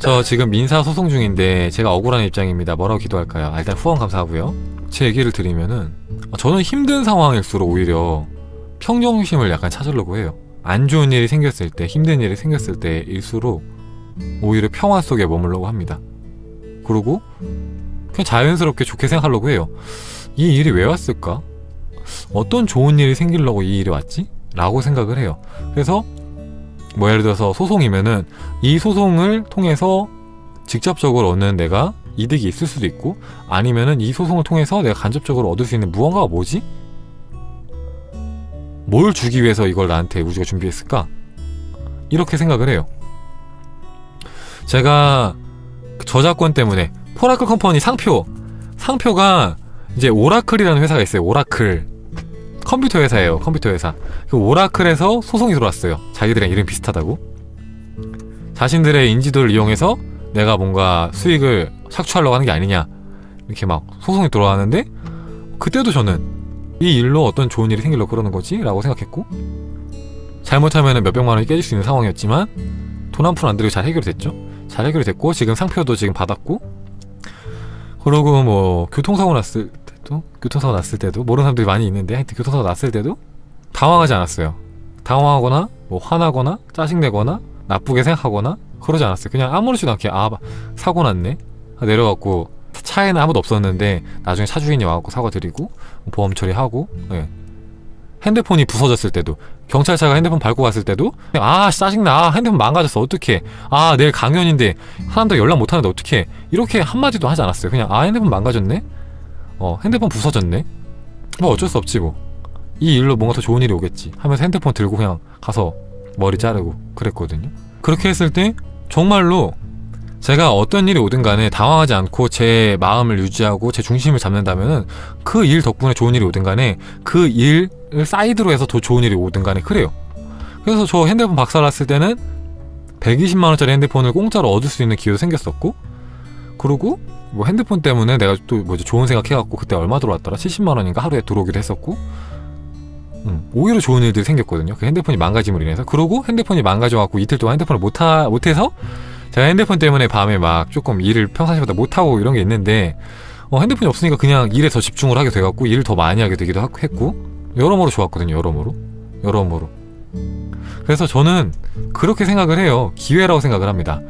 저 지금 민사 소송 중인데 제가 억울한 입장입니다. 뭐라고 기도할까요? 일단 후원 감사하고요. 제 얘기를 드리면은 저는 힘든 상황일수록 오히려 평정심을 약간 찾으려고 해요. 안 좋은 일이 생겼을 때, 힘든 일이 생겼을 때일수록 오히려 평화 속에 머물려고 합니다. 그리고 그냥 자연스럽게 좋게 생각하려고 해요. 이 일이 왜 왔을까? 어떤 좋은 일이 생기려고 이 일이 왔지? 라고 생각을 해요. 그래서 뭐 예를 들어서 소송이면은 이 소송을 통해서 직접적으로 얻는 내가 이득이 있을 수도 있고, 아니면은 이 소송을 통해서 내가 간접적으로 얻을 수 있는 무언가가 뭐지? 뭘 주기 위해서 이걸 나한테 우주가 준비했을까? 이렇게 생각을 해요. 제가 저작권 때문에 포라클 컴퍼니 상표가 이제 오라클이라는 회사가 있어요. 오라클 컴퓨터 회사예요. 컴퓨터 회사. 그 오라클에서 소송이 들어왔어요. 자기들이랑 이름 비슷하다고. 자신들의 인지도를 이용해서 내가 뭔가 수익을 착취하려고 하는 게 아니냐, 이렇게 막 소송이 들어왔는데, 그때도 저는 이 일로 어떤 좋은 일이 생기려고 그러는 거지? 라고 생각했고, 잘못하면 몇백만 원이 깨질 수 있는 상황이었지만 돈 한 푼 안 들이고 잘 해결이 됐죠. 잘 해결이 됐고 지금 상표도 지금 받았고, 그러고 뭐 교통사고 났을 때도 모르는 사람들이 많이 있는데, 하여튼 교통사고 났을 때도 당황하지 않았어요. 당황하거나 뭐 화나거나 짜증내거나 나쁘게 생각하거나 그러지 않았어요. 그냥 아무렇지도 않게 사고 났네, 내려갖고 차에는 아무도 없었는데 나중에 차 주인이 와갖고 사과드리고 보험 처리하고, 네. 핸드폰이 부서졌을 때도, 경찰차가 핸드폰 밟고 갔을 때도 짜증나, 핸드폰 망가졌어, 어떡해, 내일 강연인데 사람들 연락 못하는데 어떡해, 이렇게 한마디도 하지 않았어요. 그냥 핸드폰 망가졌네, 핸드폰 부서졌네, 뭐 어쩔 수 없지, 뭐 이 일로 뭔가 더 좋은 일이 오겠지 하면서 핸드폰 들고 그냥 가서 머리 자르고 그랬거든요. 그렇게 했을 때 정말로 제가 어떤 일이 오든 간에 당황하지 않고 제 마음을 유지하고 제 중심을 잡는다면은 그 일 덕분에 좋은 일이 오든 간에 그 일을 사이드로 해서 더 좋은 일이 오든 간에 그래요. 그래서 저 핸드폰 박살났을 때는 120만원짜리 핸드폰을 공짜로 얻을 수 있는 기회도 생겼었고, 그리고 뭐 핸드폰 때문에 내가 또 뭐지 좋은 생각 해갖고 그때 얼마 들어왔더라? 70만원인가 하루에 들어오기도 했었고, 오히려 좋은 일들이 생겼거든요. 그 핸드폰이 망가짐으로 인해서. 그러고 핸드폰이 망가져갖고 이틀 동안 핸드폰을 못해서 제가 핸드폰 때문에 밤에 막 조금 일을 평상시보다 못하고 이런 게 있는데, 핸드폰이 없으니까 그냥 일에 더 집중을 하게 돼갖고 일을 더 많이 하게 되기도 했고, 여러모로 좋았거든요. 여러모로. 그래서 저는 그렇게 생각을 해요. 기회라고 생각을 합니다.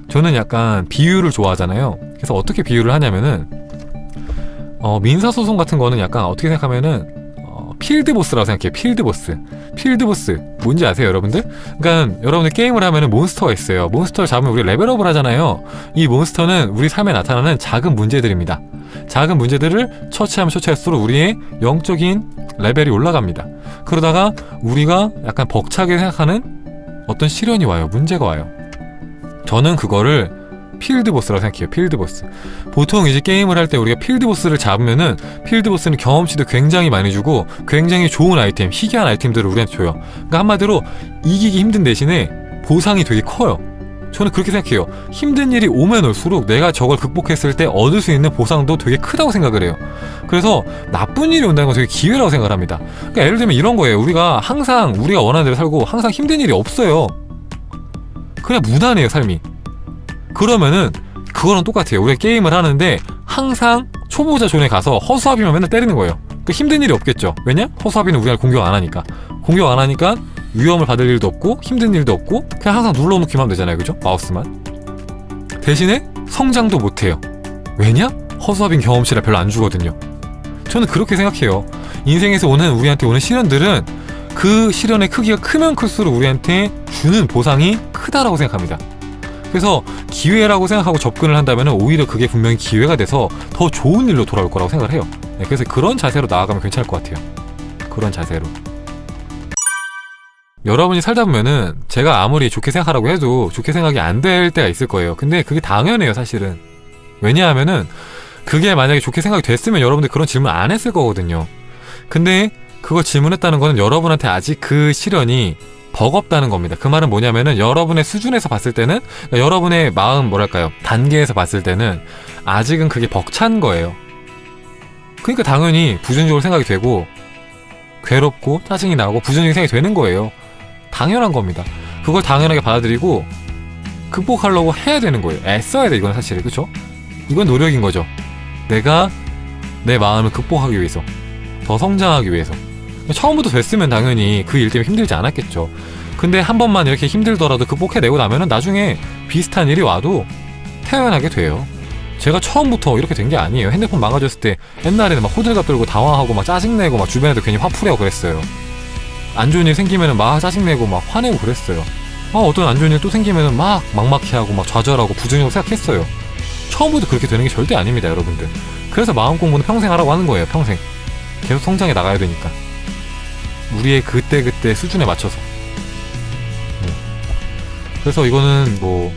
저는 약간 비유를 좋아하잖아요. 그래서 어떻게 비유를 하냐면은 민사소송 같은 거는 약간 어떻게 생각하면은 필드보스라고 생각해요. 필드보스 뭔지 아세요, 여러분들? 그러니까 여러분들 게임을 하면은 몬스터가 있어요. 몬스터를 잡으면 우리 레벨업을 하잖아요. 이 몬스터는 우리 삶에 나타나는 작은 문제들입니다. 작은 문제들을 처치하면 처치할수록 우리의 영적인 레벨이 올라갑니다. 그러다가 우리가 약간 벅차게 생각하는 어떤 시련이 와요. 문제가 와요. 저는 그거를 필드보스라고 생각해요. 필드보스. 보통 이제 게임을 할 때 우리가 필드보스를 잡으면은, 필드보스는 경험치도 굉장히 많이 주고 굉장히 좋은 아이템, 희귀한 아이템들을 우리한테 줘요. 그러니까 한마디로 이기기 힘든 대신에 보상이 되게 커요. 저는 그렇게 생각해요. 힘든 일이 오면 올수록 내가 저걸 극복했을 때 얻을 수 있는 보상도 되게 크다고 생각을 해요. 그래서 나쁜 일이 온다는 건 되게 기회라고 생각을 합니다. 그러니까 예를 들면 이런 거예요. 우리가 항상 우리가 원하는 대로 살고 항상 힘든 일이 없어요. 그냥 무난해요, 삶이. 그러면은 그거랑 똑같아요. 우리가 게임을 하는데 항상 초보자 존에 가서 허수아비만 맨날 때리는 거예요. 그 힘든 일이 없겠죠. 왜냐? 허수아비는 우리가 공격 안 하니까 위험을 받을 일도 없고 힘든 일도 없고 그냥 항상 눌러놓기만 하면 되잖아요. 그죠? 마우스만. 대신에 성장도 못해요. 왜냐? 허수아비는 경험치를 별로 안 주거든요. 저는 그렇게 생각해요. 인생에서 우리한테 오는 시련들은 그 시련의 크기가 크면 클수록 우리한테 주는 보상이 크다라고 생각합니다. 그래서 기회라고 생각하고 접근을 한다면 오히려 그게 분명히 기회가 돼서 더 좋은 일로 돌아올 거라고 생각을 해요. 네, 그래서 그런 자세로 나아가면 괜찮을 것 같아요. 그런 자세로. 여러분이 살다 보면은 제가 아무리 좋게 생각하라고 해도 좋게 생각이 안 될 때가 있을 거예요. 근데 그게 당연해요, 사실은. 왜냐하면은 그게 만약에 좋게 생각이 됐으면 여러분들 그런 질문 안 했을 거거든요. 근데 그거 질문했다는 거는 여러분한테 아직 그 시련이 버겁다는 겁니다. 그 말은 뭐냐면은 여러분의 수준에서 봤을 때는, 그러니까 여러분의 마음 단계에서 봤을 때는 아직은 그게 벅찬 거예요. 그러니까 당연히 부정적으로 생각이 되고 괴롭고 짜증이 나고 부정적인 생각이 되는 거예요. 당연한 겁니다. 그걸 당연하게 받아들이고 극복하려고 해야 되는 거예요. 애써야 돼, 이건 사실. 그쵸? 이건 노력인 거죠. 내가 내 마음을 극복하기 위해서, 더 성장하기 위해서. 처음부터 됐으면 당연히 그 일 때문에 힘들지 않았겠죠. 근데 한 번만 이렇게 힘들더라도 극복해내고 나면은 나중에 비슷한 일이 와도 태어나게 돼요. 제가 처음부터 이렇게 된 게 아니에요. 핸드폰 망가졌을 때 옛날에는 막 호들갑 떨고 당황하고 막 짜증내고 막 주변에도 괜히 화풀이하고 그랬어요. 안 좋은 일 생기면은 막 짜증내고 막 화내고 그랬어요. 어떤 안 좋은 일 또 생기면은 막 막막해하고 막 좌절하고 부정적으로 생각했어요. 처음부터 그렇게 되는 게 절대 아닙니다, 여러분들. 그래서 마음 공부는 평생 하라고 하는 거예요. 평생 계속 성장해 나가야 되니까, 우리의 그때 수준에 맞춰서. 그래서 이거는 뭐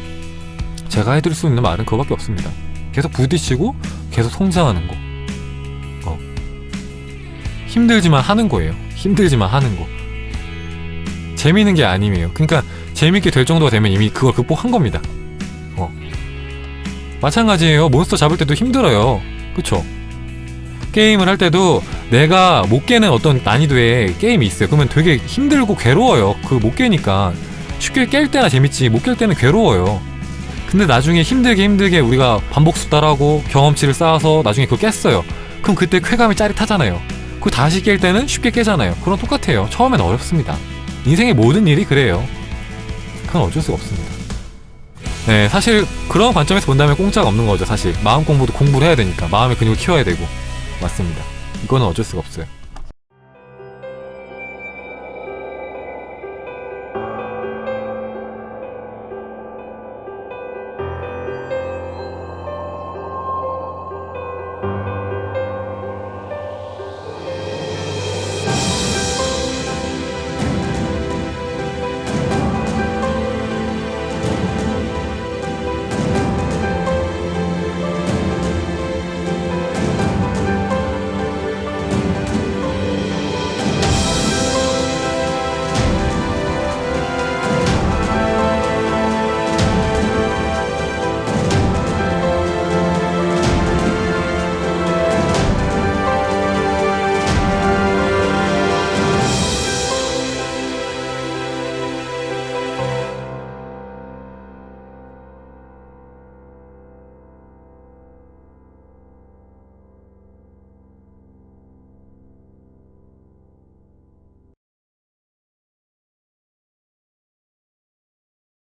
제가 해드릴 수 있는 말은 그거밖에 없습니다. 계속 부딪히고 계속 성장하는 거. 힘들지만 하는 거예요. 힘들지만 하는 거. 재미있는 게 아니에요. 그러니까 재밌게 될 정도가 되면 이미 그걸 극복한 겁니다. 마찬가지예요. 몬스터 잡을 때도 힘들어요. 그쵸? 게임을 할 때도 내가 못 깨는 어떤 난이도의 게임이 있어요. 그러면 되게 힘들고 괴로워요. 그거 못 깨니까. 쉽게 깰 때나 재밌지 못 깰 때는 괴로워요. 근데 나중에 힘들게 우리가 반복 숙달하고 경험치를 쌓아서 나중에 그걸 깼어요. 그럼 그때 쾌감이 짜릿하잖아요. 그거 다시 깰 때는 쉽게 깨잖아요. 그럼 똑같아요. 처음엔 어렵습니다. 인생의 모든 일이 그래요. 그건 어쩔 수가 없습니다. 네, 사실 그런 관점에서 본다면 공짜가 없는 거죠. 사실 마음 공부도 공부를 해야 되니까 마음의 근육을 키워야 되고. 맞습니다. 이거는 어쩔 수가 없어요.